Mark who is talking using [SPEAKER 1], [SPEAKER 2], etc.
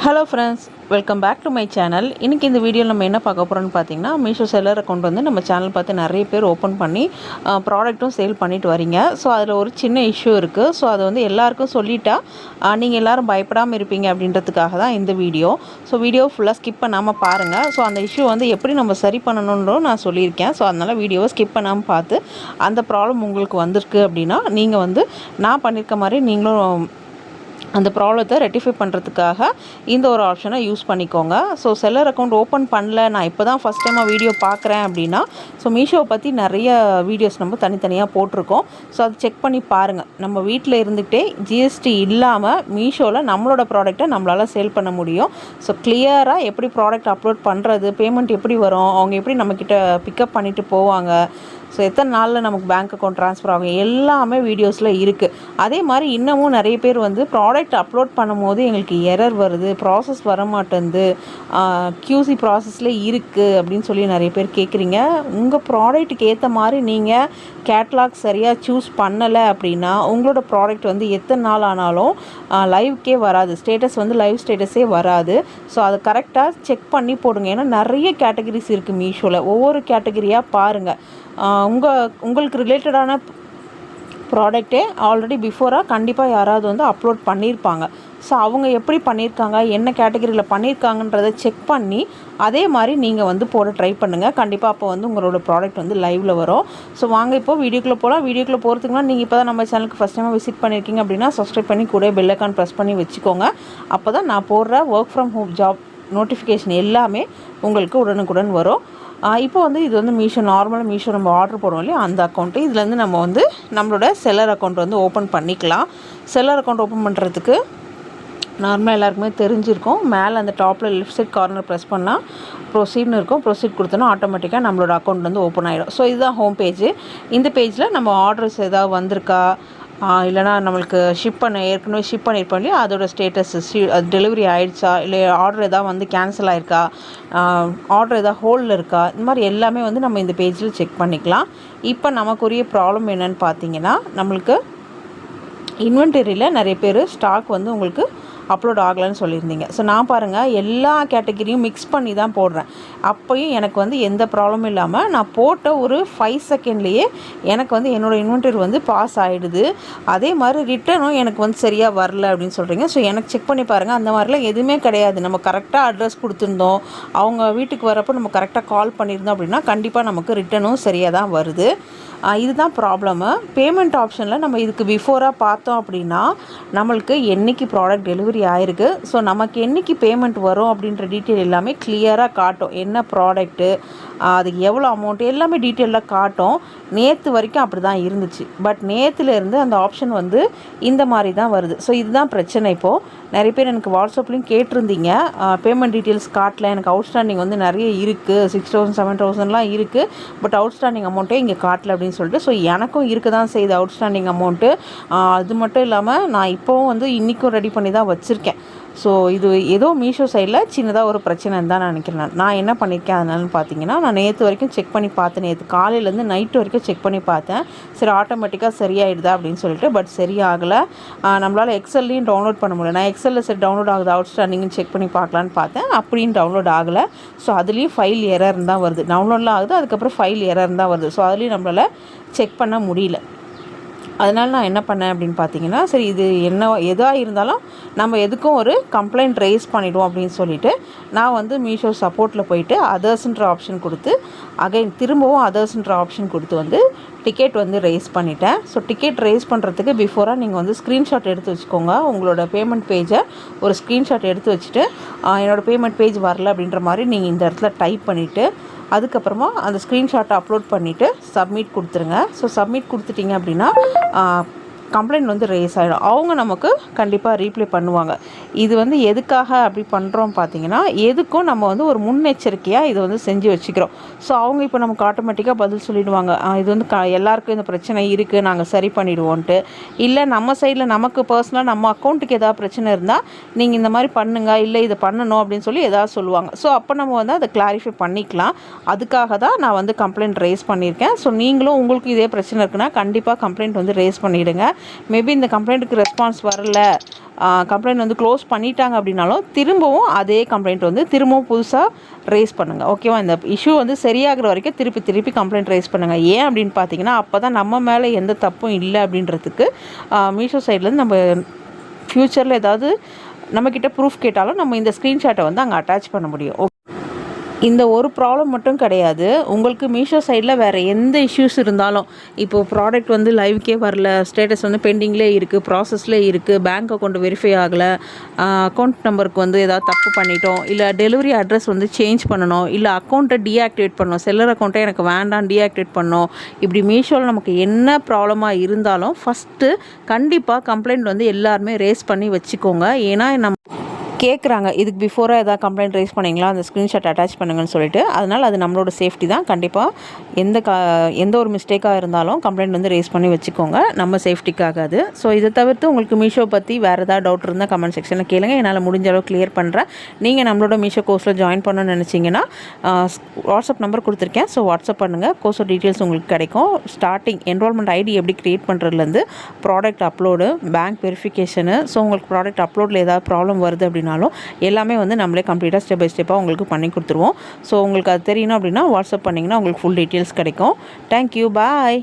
[SPEAKER 1] Hello friends, welcome back to my channel. இன்றைக்கி இந்த வீடியோவில் நம்ம என்ன பார்க்க போகிறோன்னு பார்த்தீங்கன்னா, மீஷோ செல்லர் அக்கௌண்ட் வந்து நம்ம சேனல் பார்த்து நிறைய பேர் ஓப்பன் பண்ணி ப்ராடக்ட்டும் சேல் பண்ணிட்டு வரீங்க. ஸோ அதில் ஒரு சின்ன இஷ்யூ இருக்குது. ஸோ அதை வந்து எல்லாருக்கும் சொல்லிட்டா நீங்கள் எல்லோரும் பயப்படாமல் இருப்பீங்க அப்படின்றதுக்காக தான் இந்த வீடியோ. ஸோ வீடியோ ஃபுல்லாக ஸ்கிப் பண்ணாமல் பாருங்கள். ஸோ அந்த இஷ்யூ வந்து எப்படி நம்ம சரி பண்ணணுன்றோம் நான் சொல்லியிருக்கேன். ஸோ அதனால் வீடியோவை ஸ்கிப் பண்ணாமல் பார்த்து அந்த ப்ராப்ளம் உங்களுக்கு வந்திருக்கு அப்படின்னா நீங்கள் வந்து நான் பண்ணியிருக்க மாதிரி நீங்களும் அந்த ப்ராப்ளத்தை ரெட்டிஃபை பண்ணுறதுக்காக இந்த ஒரு ஆப்ஷனை யூஸ் பண்ணிக்கோங்க. ஸோ செல்லர் அக்கௌண்ட் ஓப்பன் பண்ணல, நான் இப்போ தான் ஃபஸ்ட் டைமாக வீடியோ பார்க்குறேன் அப்படின்னா, ஸோ மீஷோவை பற்றி நிறைய வீடியோஸ் நம்ம தனித்தனியாக போட்டிருக்கோம். ஸோ அதை செக் பண்ணி பாருங்கள். நம்ம வீட்டில் இருந்துகிட்டே ஜிஎஸ்டி இல்லாமல் மீஷோவில் நம்மளோட ப்ராடக்ட்டை நம்மளால் சேல் பண்ண முடியும். ஸோ கிளியராக எப்படி ப்ராடக்ட் அப்லோட் பண்ணுறது, பேமெண்ட் எப்படி வரும், அவங்க எப்படி நம்மக்கிட்ட பிக்கப் பண்ணிவிட்டு போவாங்க, ஸோ எத்தனை நாளில் நமக்கு பேங்க் அக்கௌண்ட் ட்ரான்ஸ்ஃபர் ஆகும், எல்லாமே வீடியோஸில் இருக்குது. அதே மாதிரி இன்னமும் நிறைய பேர் வந்து ப்ராடக்ட் அப்லோட் பண்ணும்போது எங்களுக்கு எரர் வருது, ப்ராசஸ் வர மாட்டேங்குது, கியூசி ப்ராசஸில் இருக்குது அப்படின்னு சொல்லி நிறைய பேர் கேட்குறீங்க. உங்கள் ப்ராடக்ட்டுக்கு ஏற்ற மாதிரி நீங்கள் கேட்லாக் சரியாக சூஸ் பண்ணலை அப்படின்னா உங்களோட ப்ராடக்ட் வந்து எத்தனை நாள் ஆனாலும் லைவ்க்கே வராது, ஸ்டேட்டஸ் வந்து லைவ் ஸ்டேட்டஸே வராது. ஸோ அதை கரெக்டாக செக் பண்ணி போடுங்க. ஏன்னா நிறைய கேட்டகரிஸ் இருக்குது மீஷோவில். ஒவ்வொரு கேட்டகரியாக பாருங்கள். உங்களுக்கு ரிலேட்டடான ப்ராடக்டே ஆல்ரெடி பிஃபோராக கண்டிப்பாக யாராவது வந்து அப்லோட் பண்ணியிருப்பாங்க. ஸோ அவங்க எப்படி பண்ணியிருக்காங்க, என்ன கேட்டகரியில் பண்ணியிருக்காங்கன்றதை செக் பண்ணி அதே மாதிரி நீங்கள் வந்து போட ட்ரை பண்ணுங்கள். கண்டிப்பாக அப்போ வந்து உங்களோட ப்ராடக்ட் வந்து லைவில் வரும். ஸோ வாங்க இப்போ வீடியோக்குள்ளே போகலாம். வீடியோக்குள்ளே போகிறதுக்குனா நீங்கள் இப்போ தான் நம்ம சேனலுக்கு ஃபஸ்ட் டைமாக விசிட் பண்ணியிருக்கீங்க அப்படின்னா சப்ஸ்கிரைப் பண்ணி கூட பெல் ஐக்கான் ப்ரெஸ் பண்ணி வச்சுக்கோங்க. அப்போ தான் நான் போடுற work from home job notification எல்லாமே உங்களுக்கு உடனுக்குடன் வரும். இப்போ வந்து இது வந்து மீஷோ நார்மலாக மீஷோ நம்ம ஆர்டர் போடுவோம் இல்லையா, அந்த அக்கௌண்ட்டு இதுலேருந்து நம்ம வந்து நம்மளோட செல்லர் அக்கௌண்ட் வந்து ஓப்பன் பண்ணிக்கலாம். செல்லர் அக்கௌண்ட் ஓப்பன் பண்ணுறதுக்கு நார்மலாக எல்லாருக்குமே தெரிஞ்சிருக்கும். மேலே அந்த டாப்பில் லெஃப்ட் சைட் கார்னர் ப்ரெஸ் பண்ணால் ப்ரொசீட்னு இருக்கும். ப்ரொசீட் கொடுத்தோன்னா ஆட்டோமேட்டிக்காக நம்மளோட அக்கௌண்ட் வந்து ஓப்பன் ஆகிடும். ஸோ இதுதான் ஹோம் பேஜ். இந்த பேஜில் நம்ம ஆர்டர்ஸ் ஏதாவது வந்திருக்கா, இல்லைனா நம்மளுக்கு ஏற்கனவே ஷிப் பண்ணியிருப்போம் இல்லையா, அதோட ஸ்டேட்டஸ் அது டெலிவரி ஆகிடுச்சா, இல்லை ஆர்டர் எதாவது வந்து கேன்சல் ஆகிருக்கா, ஆர்டர் எதாவது ஹோல்டில் இருக்கா, இந்த மாதிரி எல்லாமே வந்து நம்ம இந்த பேஜில் செக் பண்ணிக்கலாம். இப்போ நமக்குரிய ப்ராப்ளம் என்னென்னு பார்த்தீங்கன்னா, நம்மளுக்கு இன்வென்டரியில் நிறைய பேர் ஸ்டாக் வந்து உங்களுக்கு அப்லோட் ஆகலைன்னு சொல்லியிருந்தீங்க. ஸோ நான் பாருங்கள் எல்லா கேட்டகரியும் மிக்ஸ் பண்ணி தான் போடுறேன். அப்போயும் எனக்கு வந்து எந்த ப்ராப்ளமும் இல்லாமல் நான் போட்ட ஒரு 5 செகண்ட்லேயே எனக்கு வந்து என்னோடய இன்வென்டரி வந்து பாஸ் ஆகிடுது. அதே மாதிரி ரிட்டனும் எனக்கு வந்து சரியாக வரல அப்படின்னு சொல்கிறீங்க. ஸோ எனக்கு செக் பண்ணி பாருங்கள். அந்த மாதிரிலாம் எதுவுமே கிடையாது. நம்ம கரெக்டாக அட்ரஸ் கொடுத்துருந்தோம், அவங்க வீட்டுக்கு வரப்போ நம்ம கரெக்டாக கால் பண்ணியிருந்தோம் அப்படின்னா கண்டிப்பாக நமக்கு ரிட்டனும் சரியாக தான் வருது. இதுதான் ப்ராப்ளமு. பேமெண்ட் ஆப்ஷனில் நம்ம இதுக்கு பிஃபோராக பார்த்தோம் அப்படின்னா நம்மளுக்கு என்றைக்கு ப்ராடக்ட் டெலிவரி ஆகிருக்கு, ஸோ நமக்கு என்றைக்கு பேமெண்ட் வரும் அப்படின்ற டீட்டெயில் எல்லாமே கிளியராக காட்டும். என்ன ப்ராடக்ட்டு, அதுக்கு எவ்வளோ அமௌண்ட், எல்லாமே டீட்டெயிலாக காட்டும். நேற்று வரைக்கும் அப்படி தான் இருந்துச்சு. பட் நேற்றுலேருந்து அந்த ஆப்ஷன் வந்து இந்த மாதிரி தான் வருது. ஸோ இதுதான் பிரச்சனை. இப்போது நிறைய பேர் எனக்கு வாட்ஸ்அப்லேயும் கேட்டிருந்தீங்க, பேமெண்ட் டீட்டெயில்ஸ் காட்டல, எனக்கு அவுட்ஸ்டாண்டிங் வந்து நிறைய இருக்குது, 6,000 7,000லாம் இருக்குது, பட் அவுட்ஸ்டாண்டிங் அமௌண்ட்டே இங்கே காட்டல அப்படின்னு சொல்லிட்டு. ஸோ எனக்கும் இருக்க தான் செய்யுது அவுட்ஸ்டாண்டிங் அமௌண்ட்டு. அது மட்டும் இல்லாமல் நான் இப்போவும் வந்து இன்றைக்கும் ரெடி பண்ணி தான் வச்சுருக்கேன். ஸோ இது ஏதோ மீஷோ சைடில் சின்னதாக ஒரு பிரச்சனைன்னு தான் நான் நினைக்கிறேன். நான் என்ன பண்ணியிருக்கேன் அதனால பார்த்தீங்கன்னா, நான் நேற்று வரைக்கும் செக் பண்ணி பார்த்தேன். நேற்று காலையிலேருந்து நைட்டு வரைக்கும் செக் பண்ணி பார்த்தேன். சரி ஆட்டோமேட்டிக்காக சரியாயிடுதா அப்படின்னு சொல்லிட்டு. பட் சரியாகலை. நம்மளால் எக்ஸல்லையும் டவுன்லோட் பண்ண முடியல. நான் எக்ஸலில் சரி டவுன்லோட் ஆகுது அவுட்ஸ்டாண்டிங்னு செக் பண்ணி பார்க்கலான்னு பார்த்தேன். அப்படியும் டவுன்லோட் ஆகலை. ஸோ அதுலேயும் ஃபைல் எரர் தான் வருது. டவுன்லோட்லாம் ஆகுது, அதுக்கப்புறம் ஃபைல் எரர் தான் வருது. ஸோ அதுலேயும் நம்மளால் செக் பண்ண முடியல. அதனால் நான் என்ன பண்ணேன் அப்படின்னு பார்த்தீங்கன்னா, சரி இது எதாக இருந்தாலும் நம்ம எதுக்கும் ஒரு கம்ப்ளைண்ட் ரைஸ் பண்ணிவிடுவோம் அப்படின்னு சொல்லிவிட்டு நான் வந்து மீஷோ சப்போர்ட்டில் போயிட்டு அதர்ஸ்ன்ற ஆப்ஷன் கொடுத்து திரும்பவும் அதர்ஸ்ன்ற ஆப்ஷன் கொடுத்து வந்து டிக்கெட் வந்து ரைஸ் பண்ணிட்டேன். ஸோ டிக்கெட் ரைஸ் பண்ணுறதுக்கு பிஃபோராக நீங்கள் வந்து ஸ்க்ரீன்ஷாட் எடுத்து வச்சுக்கோங்க. உங்களோட பேமெண்ட் பேஜை ஒரு ஸ்க்ரீன்ஷாட் எடுத்து வச்சுட்டு என்னோடய பேமெண்ட் பேஜ் வரல அப்படின்ற மாதிரி நீங்கள் இந்த இடத்துல டைப் பண்ணிவிட்டு அதுக்கப்புறமா அந்த ஸ்க்ரீன்ஷாட்டை அப்லோட் பண்ணிவிட்டு சப்மிட் கொடுத்துருங்க. ஸோ சப்மிட் கொடுத்துட்டிங்க அப்படின்னா கம்ப்ளைண்ட் வந்து ரேஸ் ஆகிடும். அவங்க நமக்கு கண்டிப்பாக ரீப்ளை பண்ணுவாங்க. இது வந்து எதுக்காக அப்படி பண்ணுறோம் பார்த்தீங்கன்னா, எதுக்கும் நம்ம வந்து ஒரு முன்னெச்சரிக்கையாக இதை வந்து செஞ்சு வச்சுக்கிறோம். ஸோ அவங்க இப்போ நமக்கு ஆட்டோமேட்டிக்காக பதில் சொல்லிடுவாங்க, இது வந்து எல்லாருக்கும் இந்த பிரச்சனை இருக்குது, நாங்கள் சரி பண்ணிவிடுவோன்ட்டு. இல்லை நம்ம சைடில் நமக்கு பர்சனலாக நம்ம அக்கௌண்ட்டுக்கு ஏதாவது பிரச்சனை இருந்தால் நீங்கள் இந்த மாதிரி பண்ணுங்கள், இல்லை இதை பண்ணணும் அப்படின்னு சொல்லி ஏதாவது சொல்லுவாங்க. ஸோ அப்போ நம்ம வந்து அதை கிளாரிஃபை பண்ணிக்கலாம். அதுக்காக தான் நான் வந்து கம்ப்ளைண்ட் ரைஸ் பண்ணியிருக்கேன். ஸோ நீங்களும் உங்களுக்கு இதே பிரச்சனை இருக்குன்னா கண்டிப்பாக கம்ப்ளைண்ட் வந்து ரைஸ் பண்ணிவிடுங்க. மேபி இந்த கம்ப்ளைண்ட்டுக்கு ரெஸ்பான்ஸ் வரல, கம்ப்ளைண்ட் வந்து க்ளோஸ் பண்ணிட்டாங்க அப்படின்னாலும் திரும்பவும் அதே கம்ப்ளைண்ட் வந்து திரும்பவும் புதுசாக ரைஸ் பண்ணுங்கள். ஓகேவா? இந்த இஷ்யூ வந்து சரியாகிற வரைக்கும் திருப்பி கம்ப்ளைண்ட் ரைஸ் பண்ணுங்கள். ஏன் அப்படின்னு பார்த்தீங்கன்னா, அப்போ தான் நம்ம மேலே எந்த தப்பும் இல்லை அப்படின்றதுக்கு மீஷோ சைட்லேருந்து நம்ம ஃப்யூச்சரில் ஏதாவது நம்மக்கிட்ட ப்ரூஃப் கேட்டாலும் நம்ம இந்த ஸ்க்ரீன்ஷாட்டை வந்து அங்கே அட்டாச் பண்ண முடியும். இந்த ஒரு ப்ராப்ளம் மட்டும் கிடையாது, உங்களுக்கு மீஷோ சைடில் வேறு எந்த இஷ்யூஸ் இருந்தாலும், இப்போது ப்ராடக்ட் வந்து லைவ்க்கே வரல, ஸ்டேட்டஸ் வந்து பெண்டிங்லேயே இருக்குது, ப்ராசஸ்லேயே இருக்குது, பேங்க் அக்கௌண்ட் வெரிஃபை ஆகலை, அக்கௌண்ட் நம்பருக்கு வந்து ஏதாவது தப்பு பண்ணிட்டோம், இல்லை டெலிவரி அட்ரஸ் வந்து சேஞ்ச் பண்ணணும், இல்லை அக்கௌண்ட்டை டீஆக்டிவேட் பண்ணணும், செல்லர் அக்கௌண்ட்டை எனக்கு வேண்டாம் டீஆக்டிவேட் பண்ணணும், இப்படி மீஷோவில் நமக்கு என்ன ப்ராப்ளமாக இருந்தாலும் ஃபஸ்ட்டு கண்டிப்பாக கம்ப்ளைண்ட் வந்து எல்லாருமே ரேஸ் பண்ணி வச்சுக்கோங்க. ஏன்னா நம்ம கேட்குறாங்க, இதுக்கு பிஃபோராக எதாவது கம்ப்ளைண்ட் ரைஸ் பண்ணிங்களா, அந்த ஸ்க்ரீன்ஷாட் அட்டாச் பண்ணுங்கன்னு சொல்லிட்டு. அதனால் அது நம்மளோட சேஃப்டி தான். கண்டிப்பாக எந்த ஒரு மிஸ்டேக்காக இருந்தாலும் கம்ப்ளைண்ட் வந்து ரைஸ் பண்ணி வச்சுக்கோங்க, நம்ம சேஃப்டிக்காக அது. ஸோ இதை தவிர்த்து உங்களுக்கு மீஷோ பற்றி வேறு ஏதாவது டவுட் இருந்தால் கமெண்ட் செக்ஷனில் கேளுங்க, என்னால் முடிஞ்ச அளவு கிளியர் பண்ணுறேன். நீங்கள் நம்மளோட மீஷோ கோர்ஸில் ஜாயின் பண்ணணும்னு நினச்சிங்கன்னா வாட்ஸ்அப் நம்பர் கொடுத்துருக்கேன், ஸோ வாட்ஸ்அப் பண்ணுங்கள். கோர்ஸோட டீட்டெயில்ஸ் உங்களுக்கு கிடைக்கும். ஸ்டார்டிங் என்ரோல்மெண்ட் ஐடி எப்படி க்ரியேட் பண்ணுறதுலேருந்து product upload, bank verification, so உங்களுக்கு ப்ராடக்ட் அப்லோடில் ஏதாவது ப்ராப்ளம் வருது அப்படின்னா எல்லாமே வந்து நம்மளே கம்ப்ளீட்டாக ஸ்டெப் பை ஸ்டெப்பாக உங்களுக்கு பண்ணி கொடுத்துருவோம். ஸோ உங்களுக்கு அது தெரியணும் அப்படின்னா வாட்ஸ்அப் பண்ணிங்கன்னா உங்களுக்கு ஃபுல் டீட்டெயில்ஸ் கிடைக்கும். தேங்க்யூ, பாய்.